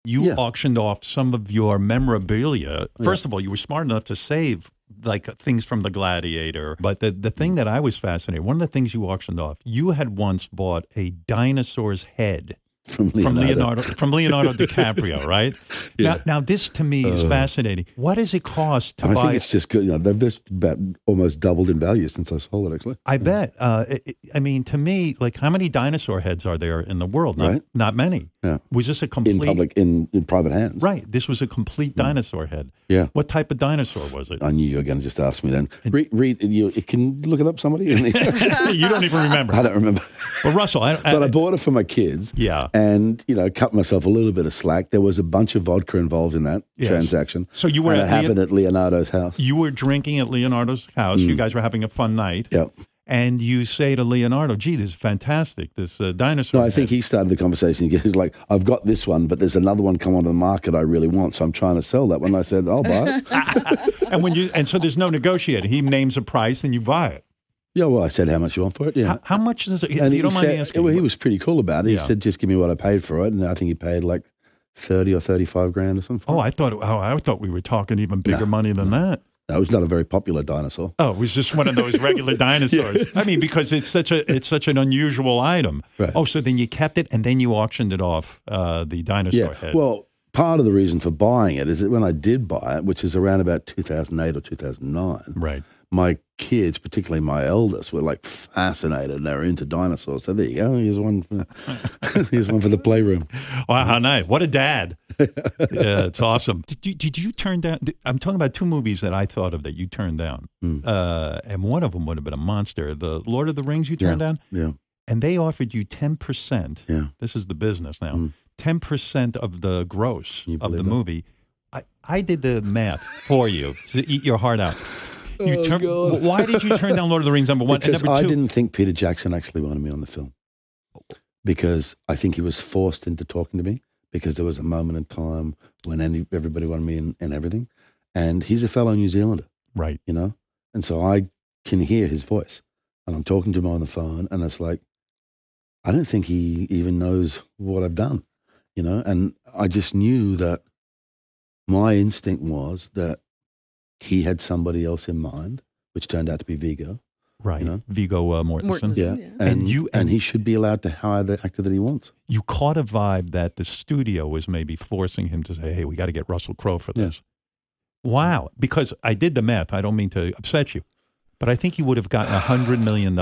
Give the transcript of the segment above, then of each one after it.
You auctioned off some of your memorabilia. First of all, you were smart enough to save like things from the Gladiator. But the thing that I was fascinated, one of the things you auctioned off, you had once bought a dinosaur's head. From Leonardo DiCaprio, right? Yeah. Now this to me is fascinating. What does it cost to buy? I think it's just good. You know, they've just about almost doubled in value since I sold it. Actually, I bet. I mean, to me, like, how many dinosaur heads are there in the world? Not many. Yeah. Was this a complete in private hands? Right. This was a complete dinosaur head. Yeah. What type of dinosaur was it? I knew you were going to just ask me then. Read. You can look it up. Somebody. You don't even remember. I don't remember. Well, Russell, but I bought it for my kids. Yeah. And, you know, cut myself a little bit of slack. There was a bunch of vodka involved in that transaction. So you were and it happened at Leonardo's house. You were drinking at Leonardo's house. You guys were having a fun night. Yep. And you say to Leonardo, gee, this is fantastic, this dinosaur. No, I think he started the conversation. He's like, I've got this one, but there's another one come onto the market I really want, so I'm trying to sell that one. I said, I'll buy it. and so there's no negotiating. He names a price and you buy it. Yeah, well, I said how much you want for it. Yeah. How much is it? And you don't mind me asking. Well, he was pretty cool about it. He said, just give me what I paid for it. And I think he paid like 30 or 35 grand or something. I thought we were talking even bigger money than that. No, it was not a very popular dinosaur. Oh, it was just one of those regular dinosaurs. Yes. I mean, because it's such an unusual item. Right. Oh, so then you kept it and then you auctioned it off, the dinosaur head. Well, part of the reason for buying it is that when I did buy it, which is around about 2008 or 2009, right, my kids, particularly my eldest, were like fascinated and they were into dinosaurs. So there you go. Here's one for, here's one for the playroom. Wow, how nice. What a dad. Yeah, it's awesome. Did you turn down, I'm talking about two movies that I thought of that you turned down. And one of them would have been a monster. The Lord of the Rings you turned down? Yeah. And they offered you 10%. Yeah. This is the business now. 10% of the gross of the movie. I did the math for you to eat your heart out. Why did you turn down Lord of the Rings, number one? Because and number two, I didn't think Peter Jackson actually wanted me on the film. Because I think he was forced into talking to me. Because there was a moment in time when everybody wanted me in everything. And he's a fellow New Zealander. Right. You know? And so I can hear his voice. And I'm talking to him on the phone. And it's like, I don't think he even knows what I've done. You know? And I just knew that my instinct was that he had somebody else in mind, which turned out to be Viggo. Right, you know? Viggo Mortensen. Yeah, and he should be allowed to hire the actor that he wants. You caught a vibe that the studio was maybe forcing him to say, hey, we got to get Russell Crowe for this. Wow, because I did the math. I don't mean to upset you, but I think you would have gotten $100 million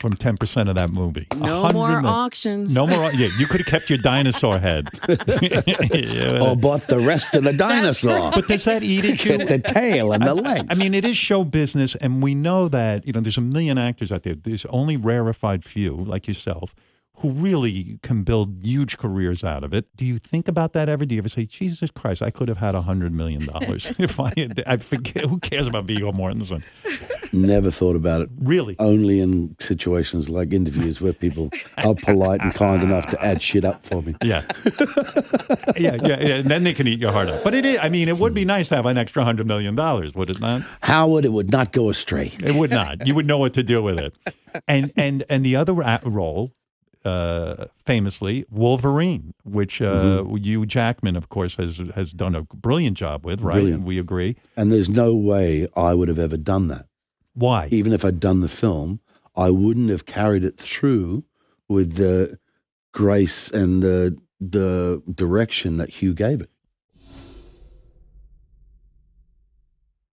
from 10% of that movie. No more auctions. No more. Yeah, you could have kept your dinosaur head. Or bought the rest of the dinosaur. But does that eat at you? Get the tail and the legs. I mean, it is show business, and we know that, there's a million actors out there. There's only rarefied few, like yourself, who really can build huge careers out of it. Do you think about that ever? Do you ever say, Jesus Christ, I could have had $100 million if I forget, who cares about Viggo Mortensen? Never thought about it. Really? Only in situations like interviews where people are polite and kind enough to add shit up for me. Yeah. Yeah. And then they can eat your heart out. But it would be nice to have an extra $100 million, would it not? Howard, it would not go astray. It would not. You would know what to do with it. And the other role, famously, Wolverine, which Hugh Jackman, of course, has done a brilliant job with, right? Brilliant. We agree. And there's no way I would have ever done that. Why? Even if I'd done the film, I wouldn't have carried it through with the grace and the direction that Hugh gave it.